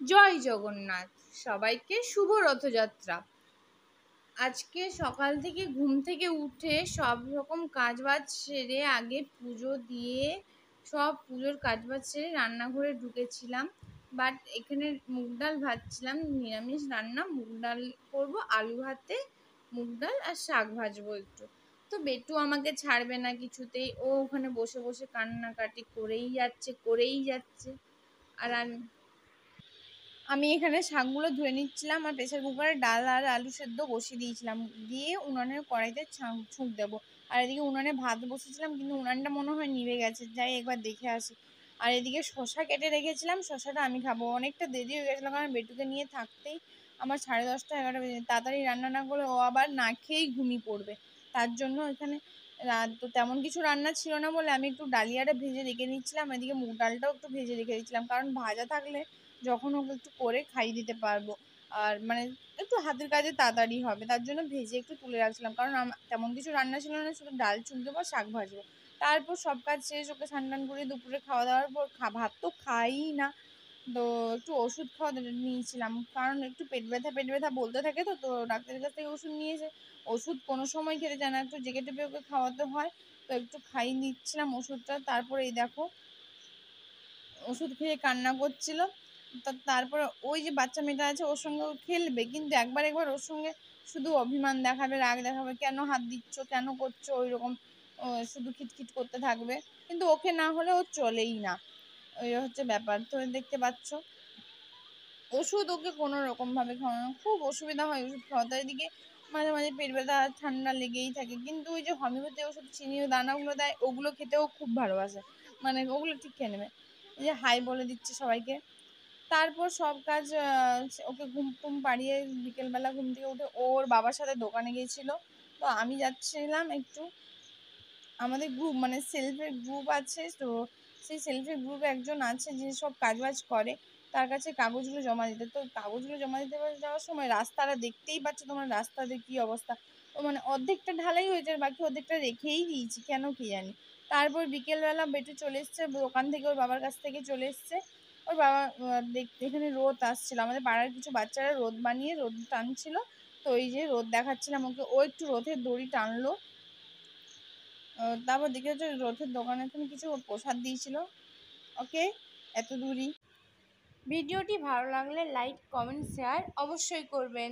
জয় জগন্নাথ। সবাইকে শুভ রথযাত্রা। আজকে সকাল থেকে ঘুম থেকে উঠে সব রকম কাজবাজ সেরে আগে পুজো দিয়ে সব পুজোর কাজবাজ সেরে রান্নাঘরে ঢুকেছিলাম। বাট এখানে মুগ ডাল ভাজছিলাম, নিরামিষ রান্না। মুগ ডাল করবো, আলু ভাতে মুগ ডাল আর শাক ভাজবো একটু। তো বেটু আমাকে ছাড়বে না কিছুতেই, ও ওখানে বসে বসে কান্নাকাটি করেই যাচ্ছে। আর আমি এখানে শাকগুলো ধুয়ে নিচ্ছিলাম আর প্রেসার কুকারে ডাল আর আলু সেদ্ধ বসিয়ে দিয়েছিলাম, দিয়ে উনানের কড়াইতে ছুঁক দেবো। আর এদিকে উনানে ভাত বসেছিলাম, কিন্তু উনানটা মনে হয় নিভে গেছে, যাই একবার দেখে আসি। আর এদিকে শশা কেটে রেখেছিলাম, শশাটা আমি খাবো। অনেকটা দেরি হয়ে গেছিলো, কারণ বেটুকে নিয়ে থাকতেই আমার 10:30 11টা বেজে। তাড়াতাড়ি রান্না না করে ও আবার না খেয়েই ঘুমিয়ে পড়বে। তার জন্য এখানে তো তেমন কিছু রান্না ছিল না বলে আমি একটু ডালিয়াটা ভেজে রেখে দিচ্ছিলাম, এদিকে মুগ ডালটাও একটু ভেজে রেখে দিচ্ছিলাম, কারণ ভাজা থাকলে যখন ওকে একটু করে খাইয়ে দিতে পারবো। আর মানে একটু হাতের কাজে তাড়াতাড়ি হবে, তার জন্য ভেজে একটু তুলে রাখছিলাম, কারণ তেমন কিছু রান্না ছিল না, শুধু ডাল চুন দেবো, শাক ভাজবো। তারপর সব কাজ শেষ, ওকে স্নান টান করে দুপুরে খাওয়া দাওয়ার পর ভাত তো খাই না, তো একটু ওষুধ খাওয়া নিয়েছিলাম, কারণ একটু পেট ব্যথা বলতে থাকে। তো তো ডাক্তারের কাছ থেকে ওষুধ নিয়েছে। ওষুধ কোনো সময় খেতে চায় না, একটু জেগে টেপে ওকে খাওয়াতে হয়। তো একটু খাইয়ে নিচ্ছিলাম ওষুধটা। তারপরে এই দেখো ওষুধ খেয়ে কান্না করছিল। তারপরে ওই যে বাচ্চা মেয়েটা আছে, ওর সঙ্গে ও খেলবে, কিন্তু একবার ওর সঙ্গে শুধু অভিমান দেখাবে, রাগ দেখাবে, কেন হাত দিচ্ছ, কেন করছো, ওই রকম শুধু খিটখিট করতে থাকবে। কিন্তু ওকে না হলে ও চলেই না, ওই হচ্ছে ব্যাপার। তো দেখতে পাচ্ছ ওষুধ ওকে কোনো রকম ভাবে খাওয়ানো খুব অসুবিধা হয় ওষুধ খাওয়াতে। এদিকে মাঝে মাঝে পেট ব্যথা ঠান্ডা লেগেই থাকে, কিন্তু ওই যে হোমিওপ্যাথি ওষুধ চিনি ও দানাগুলো দেয়, ওগুলো খেতেও খুব ভালোবাসে, মানে ওগুলো ঠিক খেয়ে নেবে। এই যে হাই বলে দিচ্ছে সবাইকে। তারপর সব কাজ ওকে ঘুম টুম পাড়িয়ে বিকেলবেলা ঘুম থেকে উঠে ওর বাবার সাথে দোকানে গিয়েছিল। তো আমি যাচ্ছিলাম একটু, আমাদের গ্রুপ মানে সেলফের গ্রুপ আছে, তো সেই সেলফের গ্রুপে একজন আছে যে সব কাজবাজ করে, তার কাছে কাগজগুলো জমা দিতে। তো কাগজগুলো জমা দিতে যাওয়ার সময় রাস্তাটা দেখতেই পাচ্ছ তোমার, রাস্তাতে কি অবস্থা। তো মানে অর্ধেকটা ঢালাই হয়েছে আর বাকি অর্ধেকটা রেখেই দিয়েছি, কেন কি জানি। তারপর বিকেলবেলা বেটু চলে এসছে দোকান থেকে, ওর বাবার কাছ থেকে চলে এসছে। ওর বাবা এখানে রোদ আসছিল, আমাদের পাড়ার কিছু বাচ্চারা রোদ বানিয়ে রোদ টানছিল। তো ওই যে রোদ দেখাচ্ছিলাম ওকে, ও একটু রোদের দড়ি টানলো। তারপর দেখে হচ্ছে রথের দোকানে তুমি কিছু প্রসাদ দিয়েছিল। ওকে, এত দূরই। ভিডিওটি ভালো লাগলে লাইক কমেন্ট শেয়ার অবশ্যই করবেন।